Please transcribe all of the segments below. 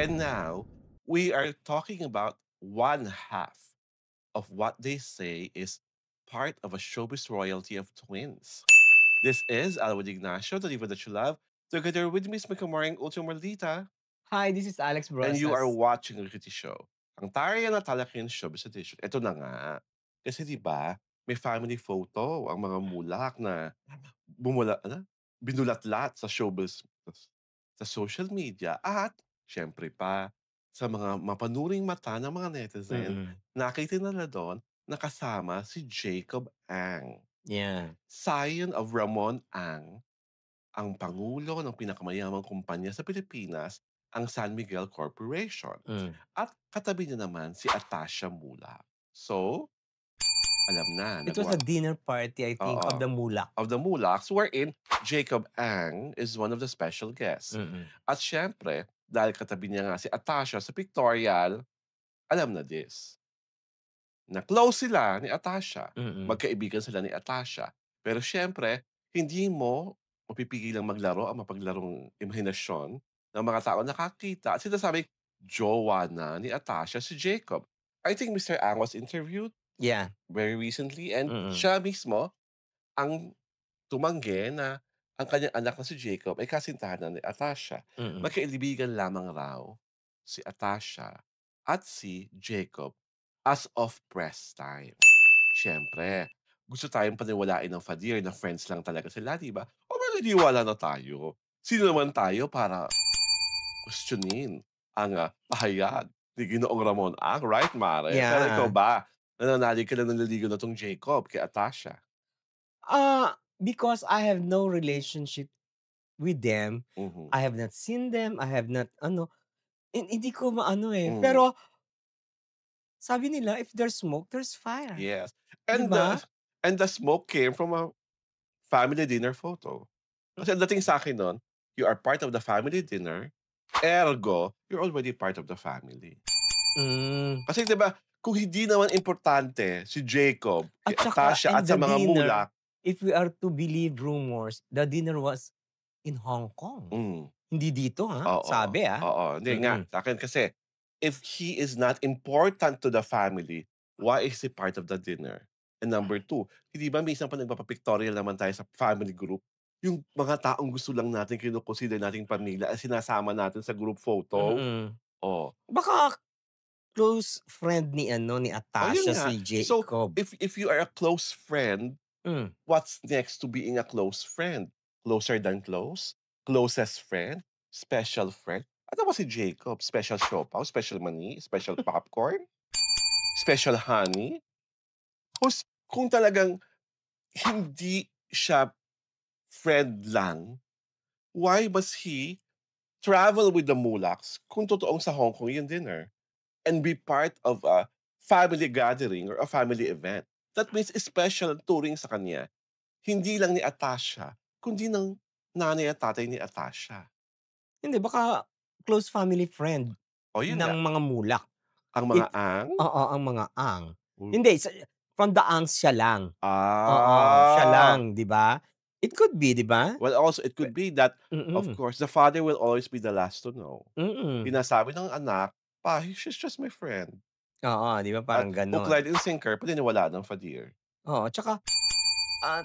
And now we are talking about one half of what they say is part of a showbiz royalty of twins. This is Alwin Ignacio, the diva that you love, together with Miss Mikamoring Ultramarlita, Hi, this is Alex and you are Brosas. watching a reality show. Ang Tarya na Talakin Showbiz Edition. Ito na nga. Kasi di ba may family photo ang mga mulak na binulatlat sa showbiz sa social media at syempre pa sa mga mapanuring mata ng mga netizen, Mm. nakita nila doon nakasama si Jacob Ang, Yeah. scion of Ramon Ang, ang pangulo ng pinakamayamang kumpanya sa Pilipinas, ang San Miguel Corporation. Mm. At katabi niya naman si Atasha Mula. So, alam na, It was a dinner party, I think, of Oo. the Mulak. Of the Mulaks, wherein Jacob Ang is one of the special guests. Mm. At syempre, dahil katabi niya nga si Atasha sa pictorial, alam na this, na close sila ni Atasha. Mm. Magkaibigan sila ni Atasha. Pero syempre, hindi mo mapipigilang maglaro ang mapaglarong imahinasyon ng mga tao nakakita at sinasabing jowa na ni Atasha si Jacob. I think Mr. Ang was interviewed Yeah. very recently and Mm. siya mismo ang tumanggi na ang kanyang anak na si Jacob ay kasintahan na ni Atasha. Mm. Magkaibigan lamang raw si Atasha at si Jacob as of press time. Siyempre, gusto tayong paniwalain ng Fadir na friends lang talaga sila, di ba? O maniniwala na tayo. Sino naman tayo para questionin ang pahayag ni Ginoong Ramon Ang, right, Mare? Pero ikaw Yeah. ba, nananalig ka na naliligaw na tong Jacob kay Atasha? Because I have no relationship with them. Mhm. I have not seen them. I have not, hindi ko maano eh. Mm. Pero, sabi nila, if there's smoke, there's fire. Yes. Di And ba? the smoke came from a family dinner photo. Kasi ang dating sa'kin nun, you are part of the family dinner, ergo, you're already part of the family. Mm. Kasi 'di ba, kung hindi naman importante si Jacob kay At saka, Atasha at and sa the mga dinner, mulak. if we are to believe rumors, the dinner was in Hong Kong. Hmm, Hindi dito, oo, sabi, oo. Hindi nga, Mm. sa'kin kasi, if he is not important to the family, why is he part of the dinner? And number two, hindi ba minsan pa nagpapa-pictorial naman tayo sa family group, yung mga taong gusto lang natin kino-consider nating pamilya ay sinasama natin sa group photo? Mm. Oh. Baka close friend ni Oh, yun Atasha nga. si So, Jacob. if you are a close friend, Hmm. what's next to being a close friend? Closer than close? Closest friend? Special friend? Ano ba si Jacob? Special siopaw? Special mani? Special popcorn? Special honey? Kung talagang hindi siya friend lang, why must he travel with the Mulaks kung totoong sa Hong Kong yung dinner and be part of a family gathering or a family event? That means special ang turing sa kanya. Hindi lang ni Atasha, kundi ng nanay at tatay ni Atasha. Hindi, baka close family friend O yun ng nga, mga mulak. ang mga It ang Oo, ang mga ang. hmm, Hindi, from the angs siya lang. Oo, siya ah, lang, 'di ba? It could be, 'di ba? well, also it could be that, of Mm. course, the father will always be the last to know. Mm. Sinasabi ng anak, "Pa, she's just my friend." Oo, 'di ba At parang hook, gano'n. line, and sinker, paniniwalaan ng Fadir. Oo, tsaka,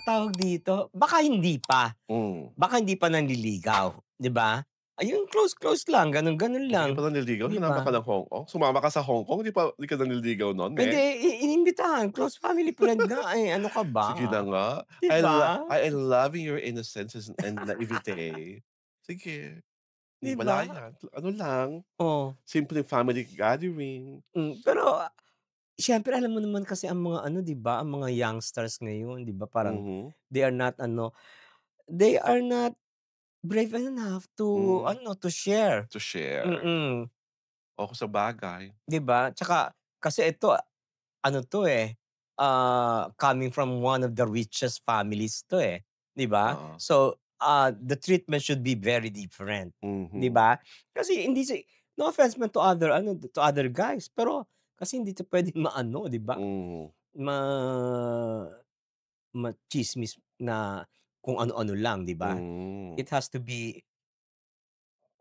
tawag dito, baka hindi pa. Hmm. Baka hindi pa nanliligaw, 'di ba? Ayun, close lang, gano'n-gano'n Hindi lang, ka pa nanliligaw, 'di sinama ba? ka ng Hong Kong? Sumama ka sa Hong Kong, di ka nanliligaw nun, Hindi, me? inimbitahan, close family friend nga, eh, ano ka Sige na ba? nga. 'Di ba? I loving your innocence and naivete. Sige, 'di 'Di wala ba? yan. Ano lang, Oh, simpleng family gathering. pero siyempre alam mo naman kasi ang mga ano, 'di ba, ang mga youngsters ngayon, 'di ba, parang Mhm. they are not they are not brave enough to Hmm, to share. to share. Mm, Oo, sabagay. 'Di ba? Tsaka kasi ito, ano 'to, eh, coming from one of the richest families 'to, eh, 'di ba? Oo. So, the treatment should be very different, 'di Mhm. ba? Kasi hindi no offense man to to other guys, pero kasi hindi 'to puwedeng maano, 'di ba? Mhm. Ma Matsismis na kung ano-ano lang, 'di ba? Hmm. It has to be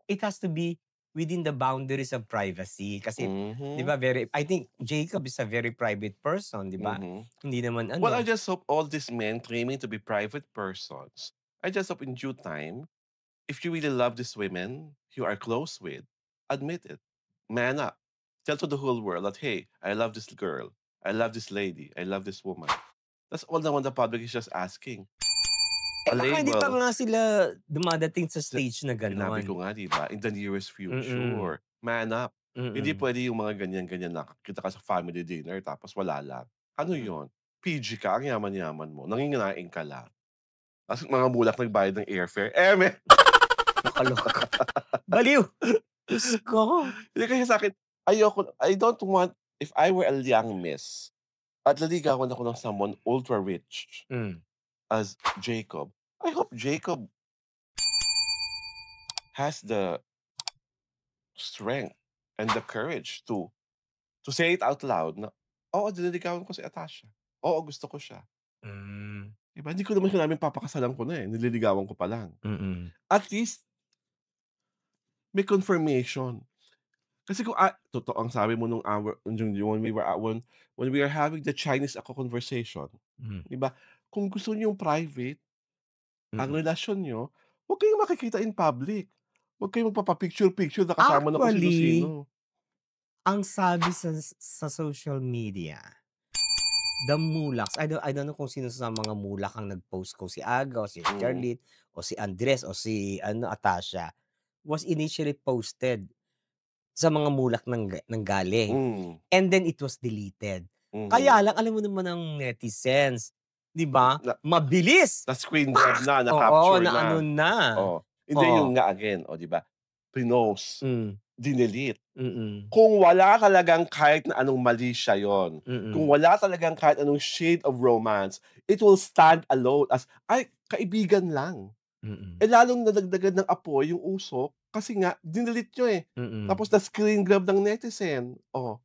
it has to be within the boundaries of privacy. Kasi 'di Mhm, ba I think Jacob is a very private person, 'di ba? mhm. Hindi naman Well, I ano just hope all these men claiming to be private persons, I just hope in due time, if you really love these women you are close with, admit it. Man up. Tell to the whole world that, hey, I love this girl. I love this lady. I love this woman. That's all naman the public is just asking. A baka hindi pa label. nga sila dumadating sa Si- stage na Sinabi gano'n. ko nga, di ba? In the nearest Mm, future. Man up. Hindi mm, pwede yung mga ganyan-ganyan na kita ka sa family dinner tapos wala lang. Ano mm. yon? PG ka, ang yaman-yaman mo. Nanginginain ka lang. Tapos mga mulak nagbayad ng airfare. Eme! Nakaloka. Baliw! Diyos ko. Hindi kasi sa'kin, I don't want, if I were a young miss, at naligawan ako ng someone ultra rich Hmm, as Jacob, I hope Jacob has the strength and the courage to say it out loud na, "Oo, nililigawan ko si Atasha. Oo, gusto ko siya." hmm, 'Di ba, hindi ko naman sinabing papakasalan ko na, eh, nililigawan ko pa lang. mm, At least may confirmation. Kasi kung, totoo ang sabi mo nung when we were when we are having the Chinese ako conversation, hmm, 'di ba, kung gusto niyong private ang mm. relasyon niyo, huwag kayong makikita in public. Huwag kayong magpapa-picture-picture na kasama na kung Actually, sino-sino. ang sabi sa social media, the mulaks, I don't know kung sino sa mga mulak ang nag-post, kung si Aga o si Mm, Charlene o si Andres o si ano, Atasha, was initially posted sa mga mulak nanggaling. hmm, And then it was deleted. Kaya mhm. lang alam mo naman ang netizens, 'di ba, Na mabilis, na-screen grab na, oo, na-capture na ano na. na. Oh, hindi Oh, yun nga again, oh, 'di ba, pinost, hmm, dinelete. mm, Kung wala talagang kahit na anong mali siya yun, kung mm, wala talagang kahit anong shade of romance, it will stand alone as, "Ay, kaibigan lang." mm, Eh, lalong nadagdagan ng apoy yung usok kasi nga dinelete niyo, eh. mm, Tapos na-screen grab ng netizen, oh.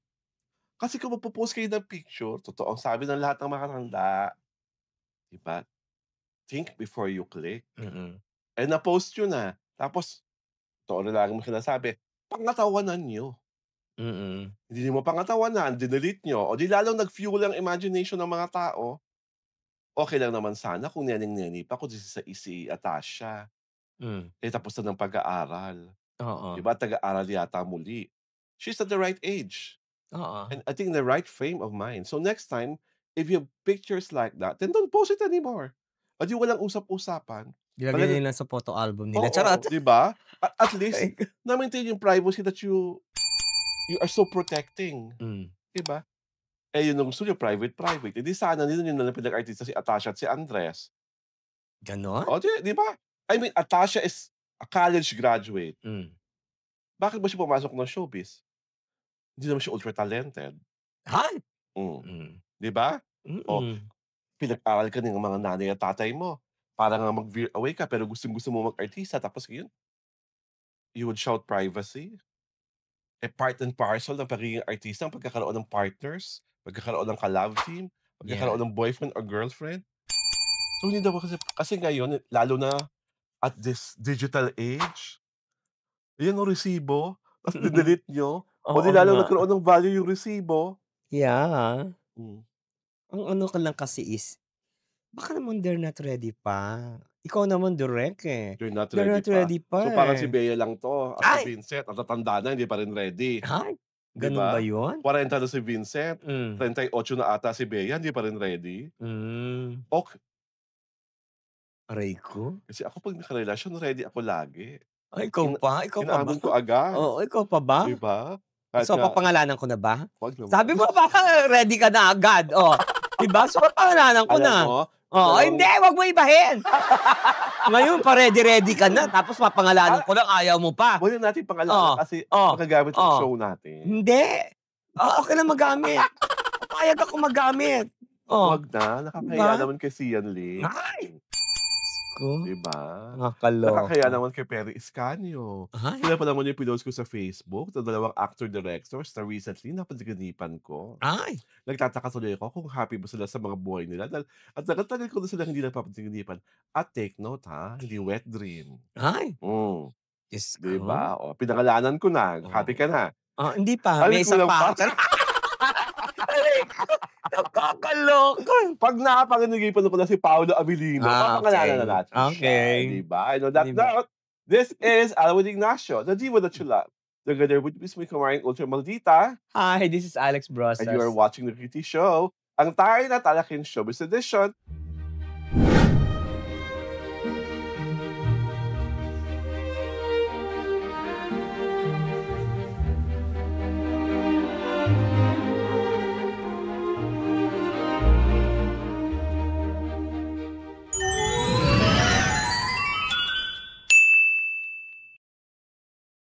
Kasi kung magpo-post kayo ng picture, totoo ang sabi ng lahat ng matatanda, 'di ba, think before you click. mm, Eh, na-post niyo na, tapos totoo na lagi mong sinasabi, pangatawanan niyo. mm, Hindi niyo mapangatawanan, dinelete niyo, o 'di lalong nag-fuel ang imagination ng mga tao. Okey lang naman sana kung neneng-neni pa, kung si Atasha, hmm, eh, tapos na ng pag-aaral. 'Di oo, ba, taga-aral yata muli. She's at the right age, oo. and I think the right frame of mind. So next time, if you have pictures like that, then don't post it anymore. O 'di walang usap-usapan. Ilagay Talaga, nila sa photo album nila, charot. oo, 'di ba? At least na-maintain yung privacy that you are so protecting, Hmm, 'di ba? Eh, yun ang gusto niyo private, eh, di sana nila niyo nalang pinag-artista si Atasha at si Andres. gano'n? O 'di ba? I mean, Atasha is a college graduate. Hmm, Bakit ba siya pumasok ng showbiz? Hindi naman siya ultra talented. ay, Hmm, hmm, 'di ba? O mm. pinag-aral ka ng mga nanay at tatay mo para nga mag-veer away ka pero gustong-gusto mo mag-artista tapos ngayon, you would shout privacy? Eh, part and parcel ng pagiging artista ang pagkakaroon ng partners, pagkakaroon ng ka-love team, Yeah, pagkakaroon ng boyfriend or girlfriend. So hindi daw kasi ngayon lalo na at this digital age, ayan o resibo, ta's dinelete niyo o oo di lalong nga. nagkaroon ng value yung resibo. Yeah, Hmm, ang ano ka lang kasi is, baka naman they're not ready pa. Ikaw naman direk, eh, you're not they're ready not pa. ready pa, So parang si eh. Bea lang 'to at si Ay! Vincent natatanda na hindi pa rin ready, Ay, 'di gano'n ba ba? 'yun? 40 na si Vincent, Hmm, 38 na ata si Bea hindi pa rin ready. hmm, Ok, aray ko. kasi ako 'pag nakarelasyon ready ako lagi. Ay, ikaw Ina pa? Ikaw pa ba? inaamon ko agad, Oo, ikaw pa ba? 'di ba? Kahit So, nga papangalanan ko na ba? 'wag naman. Sabi mo baka ready ka na agad, oh, 'di ba? So, papangalanan ko Alam na. mo, Oh, ay dalawang hindi, 'wag mo ibahin. Ngayon pa-ready-ready ka na tapos papangalanan ah, ko lang ayaw mo pa. wag na nating pangalanan Oh, kasi oh, magagamit sa oh. show natin. Hindi. Okey lang magamit. Papayag ako magamit. Oh, 'Wag na, 'di nakakahiya ba? naman kay Sian Ling, Ay, Diyos ko, 'di ba? Nakakahiya nakakaloka. naman kay Perry Iscanio. Ay, Sila pa naman yung pinost ko sa Facebook na dalawang actor-directors na recently napagliganipan ko. ay, Nagtataka tuloy ako kung happy ba sila sa mga buhay nila at tagal-tagal ko na silang hindi nagpapaliganipan. At take note ha, hindi wet dream. ay, Hmm. Diyos 'Di ko. ba? O, pinangalanan ko na. Happy Oo. ka na? Hindi pa, Ay, may isa kulang pa. pa? Aray ko, nakakaloka. 'Pag napakinagipan ko na si Paolo Abilino, papangalanan na Okey, natin siya, 'di okey. ba? And on 'Di that ba? note, this is Alwin Ignacio, the diva that you love. Together with Miss May Kamaring Ultra Maldita, Hi, this is Alex and you are Brosas. watching The Beauty Show, ang taray na talaking showbiz edition